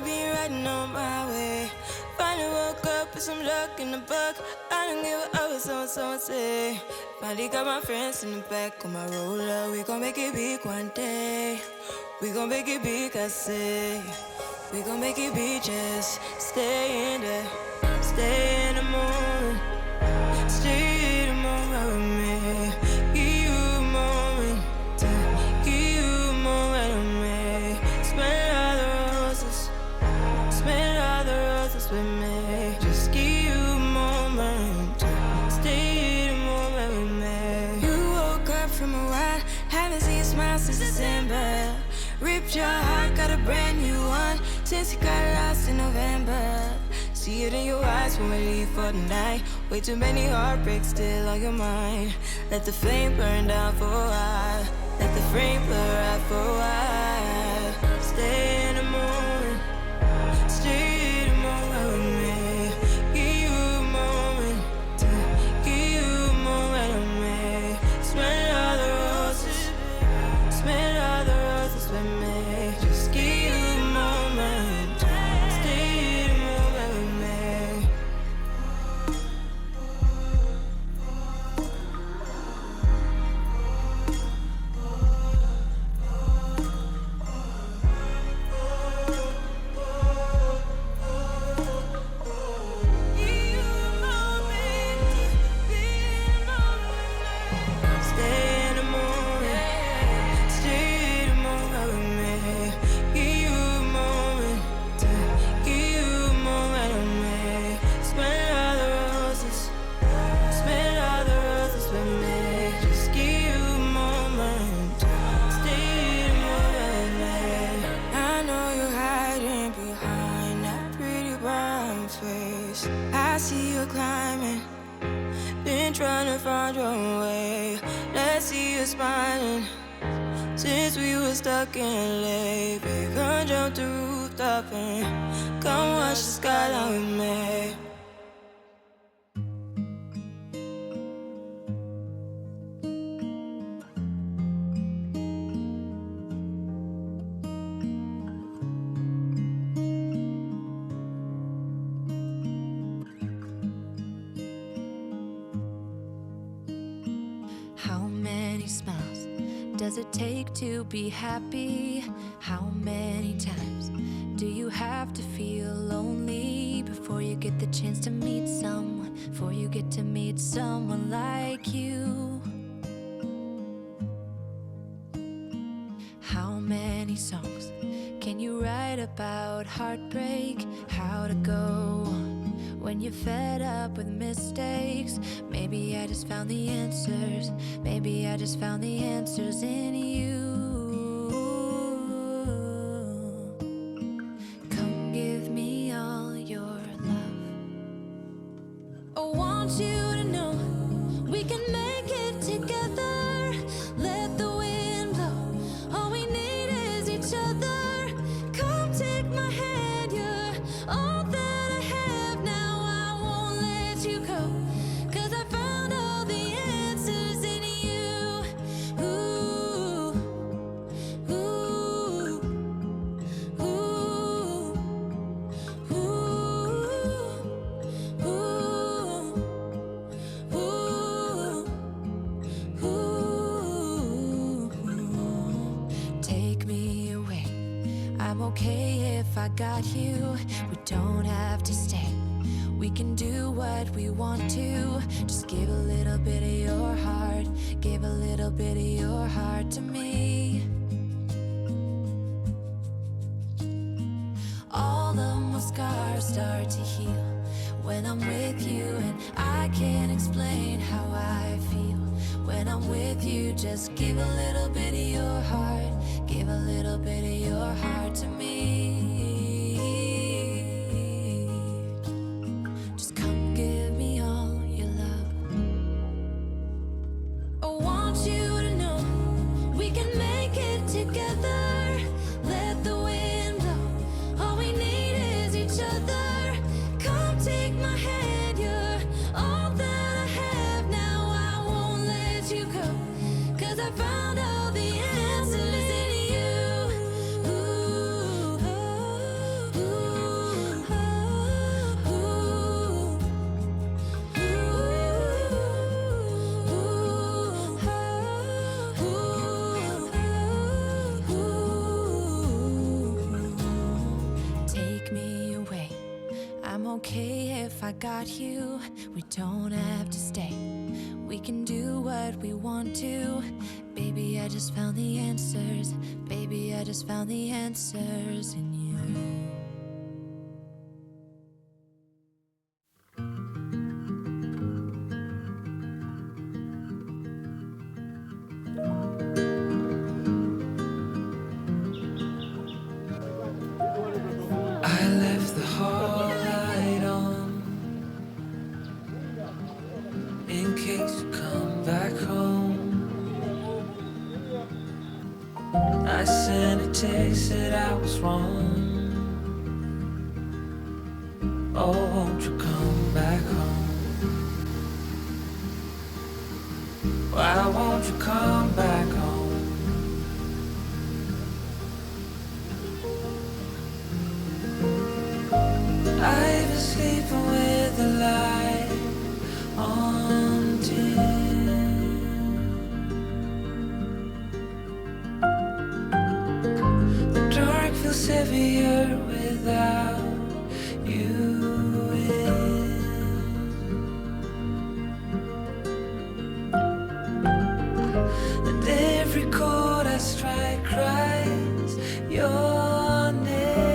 be riding on my way. Finally woke up with some luck in the book. I don't give a what someone say. Finally got my friends in the back of my roller. We gon' make it big one day. We gon' make it big, I say. We gon' make it big, just stay in there. Stay in the moment. Stay in the moment with me. Give you a moment. Give you a moment with me. Smell all the roses. Smell all the roses with me. Just give you a moment. Stay in the moment with me. You woke up from a ride. Haven't seen you smile since December. Ripped your heart, got a brand new one since you got lost in November. See it in your eyes when we leave for the night. Way too many heartbreaks still on your mind. Let the flame burn down for a while. Let the flame blur out for a while. Stay in the moment. Stay in the moment with me. Give you a moment. Give you a moment with me. Smell all the roses. Smell all the roses with me. Just give you a moment. Stay in the moment with me. Give you a moment. Be in the moment with me. Stay in the moment. Stay in the moment with me. Give you a moment. Give you a moment with me. Smell all the roses. Smell all the roses with me. Just give you a moment. Stay in the moment with me. I know you're hiding behind that pretty brown face. I see you climbing. Been trying to find your way. Let's see you smiling. Since we were stuck in LA, babe, come jump the rooftop and come watch the skyline with me. How many smiles does it take to be happy? How many times do you have to feel lonely before you get the chance to meet someone? Before you get to meet someone like you? How many songs can you write about heartbreak? How to go on when you're fed up with mistakes? Maybe I just found the answers. Maybe I just found the answers in you. Come give me all your love. I want you to know we can make it together. Let the wind blow. All we need is each other. Come take my hand. You're all that I have now. I won't let you go. 'Cause I found all the answers in you. Ooh, ooh, ooh, ooh, ooh. Take me away. I'm okay if I got you. We don't have to stay. We can do what we want to. Just give a little bit of your heart. Give a little bit of your heart to me. All of my scars start to heal when I'm with you, and I can't explain how I feel when I'm with you. Just give a little bit of your heart. Give a little bit of your heart to me. Just come give me all your love. I want you to know we can make it together. Let the wind blow. All we need is each other. Come take my hand. You're all that I have now. I won't let you go. 'Cause I found all the answers in you. Ooh, okay if I got you. We don't have to stay. We can do what we want to. Baby, I just found the answers. Baby, I just found the answers in you. I left the hall light on in case you come back home. I sent a text that I was wrong. Oh, won't you come back home? Why won't you come back home? I was sleeping with the light on dim. The dark feels heavier without you in. And every chord I strike cries your name.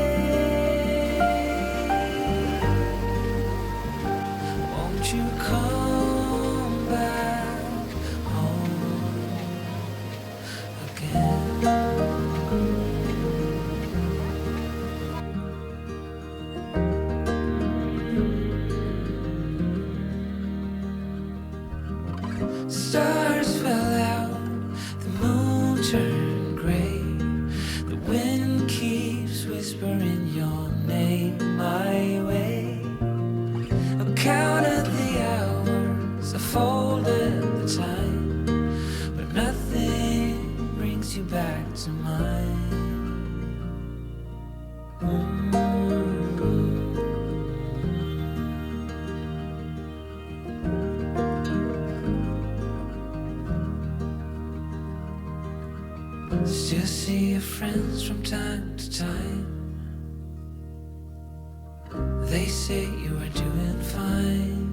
Won't you come back home again? Stars fell out, the moon turned gray. The wind keeps whispering your name my way. I've counted the hours, I folded the time, but nothing brings you back to mine. Still see your friends from time to time. They say you are doing fine.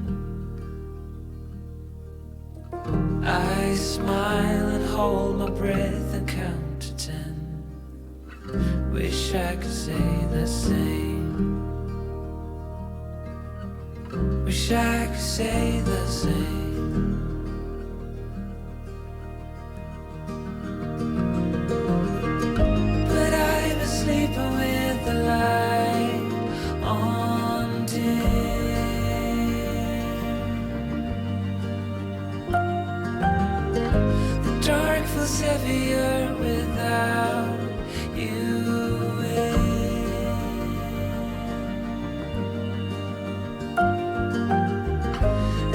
I smile and hold my breath and count to 10. Wish I could say the same. Wish I could say the same. Sleeping with the light on dim. The dark feels heavier without you in.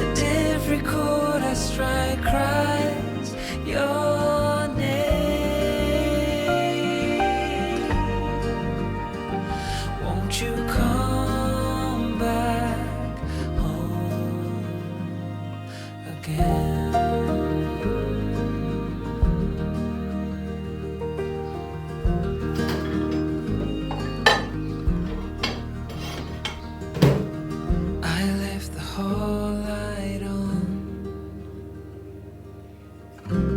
And every chord I strike cries your name. Won't you come back home again? I left the hall light on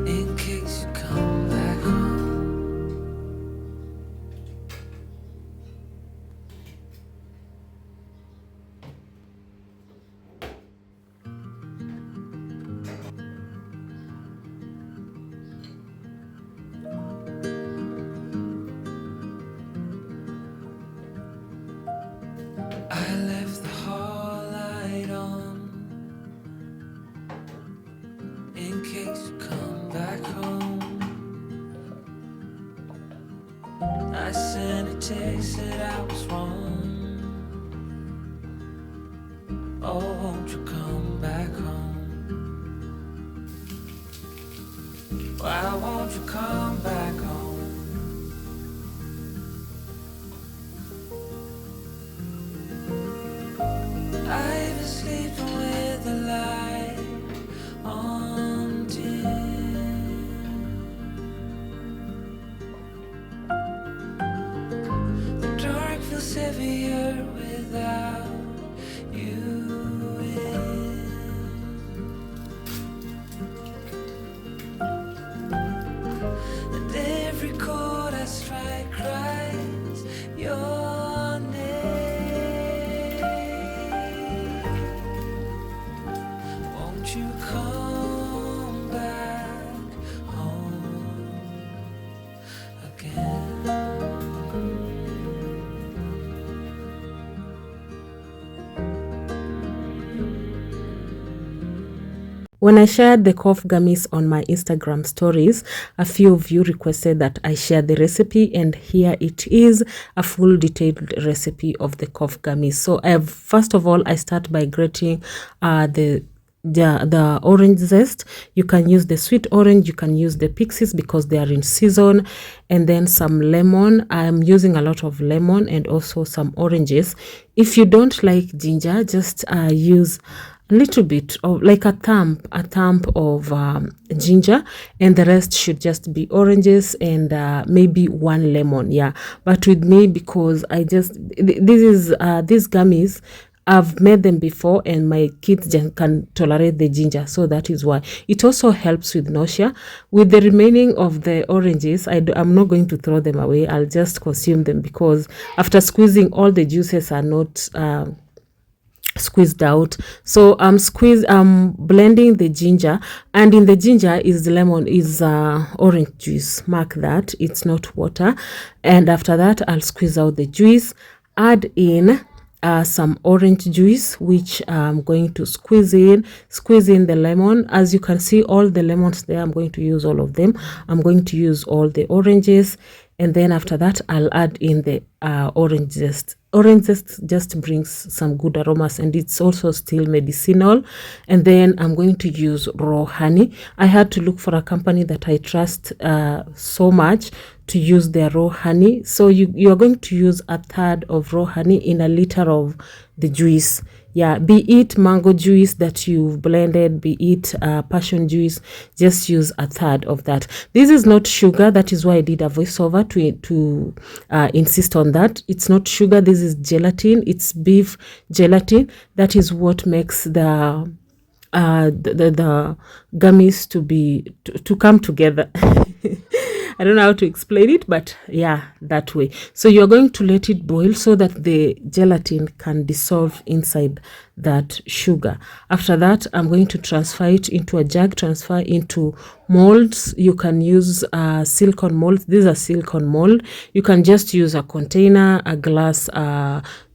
in case you come back home. I left the hall light on in case you come back home. I sent a text that I was wrong. Oh, won't you come back home? Why won't you come back home? I was sleeping with the light on dim. The dark feels heavier without When I shared the cough gummies on my Instagram stories, a few of you requested that I share the recipe, and here it is, a full detailed recipe of the cough gummies. So first of all, I start by grating the orange zest. You can use the sweet orange, you can use the pixies because they are in season, and then some lemon. I'm using a lot of lemon and also some oranges. If you don't like ginger, just use a little bit of, like a thumb of ginger, and the rest should just be oranges and maybe one lemon. Yeah, but with me, because I just these gummies, I've made them before and my kids can tolerate the ginger, so that is why. It also helps with nausea. With the remaining of the oranges, I'm not going to throw them away. I'll just consume them because after squeezing, all the juices are not squeezed out. So I'm blending the ginger, and in the ginger is the lemon, is orange juice. Mark that, it's not water. And after that, I'll squeeze out the juice, add in some orange juice, which I'm going to squeeze in the lemon. As you can see, all the lemons there, I'm going to use all of them. I'm going to use all the oranges, and then after that I'll add in the orange zest. Orange zest just brings some good aromas, and it's also still medicinal. And then I'm going to use raw honey. I had to look for a company that I trust so much to use their raw honey. So you are going to use a third of raw honey in a liter of the juice. Yeah, be it mango juice that you've blended, be it passion juice, just use a third of that. This is not sugar. That is why I did a voiceover to insist on that. It's not sugar. This is gelatin. It's beef gelatin. That is what makes the gummies to come together. I don't know how to explain it, but yeah, that way. So you're going to let it boil so that the gelatin can dissolve inside that sugar. After that, I'm going to transfer it into a jug, transfer into molds. You can use silicone molds. These are silicone mold. You can just use a container, a glass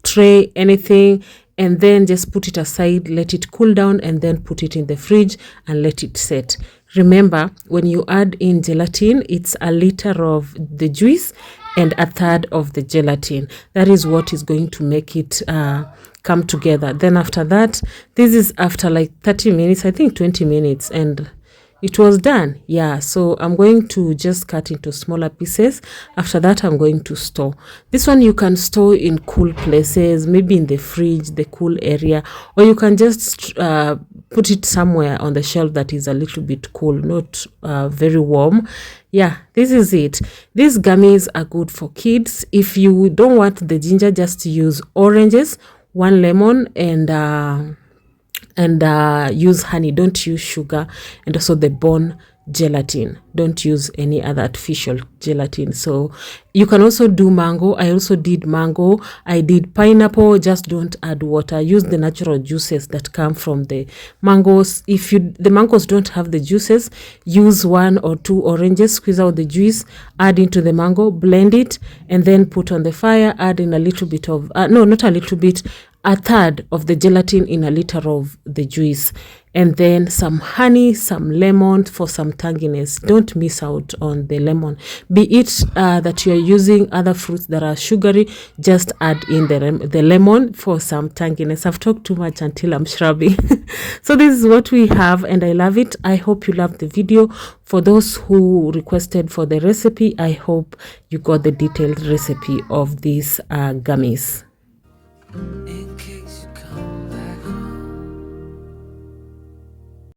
tray, anything, and then just put it aside, let it cool down, and then put it in the fridge and let it set. Remember, when you add in gelatin, it's a liter of the juice and a third of the gelatin. That is what is going to make it come together. Then after that, this is after like 30 minutes, I think 20 minutes, and it was done. Yeah, so I'm going to just cut into smaller pieces. After that, I'm going to store. This one you can store in cool places, maybe in the fridge, the cool area, or you can just put it somewhere on the shelf that is a little bit cool, not very warm. Yeah, this is it. These gummies are good for kids. If you don't want the ginger, just use oranges, one lemon, and use honey. Don't use sugar, and also the bone gelatin. Don't use any other artificial gelatin. So you can also do mango. I also did mango. I did pineapple. Just don't add water. Use the natural juices that come from the mangoes. If the mangoes don't have the juices, use 1 or 2 oranges, squeeze out the juice, add into the mango, blend it, and then put on the fire. Add in a little bit of not a little bit, a third of the gelatin in a liter of the juice, and then some honey, some lemon for some tanginess. Don't miss out on the lemon. Be it that you are using other fruits that are sugary, just add in the lemon for some tanginess. I've talked too much until I'm shrubby. So this is what we have, and I love it. I hope you loved the video. For those who requested for the recipe, I hope you got the detailed recipe of these gummies.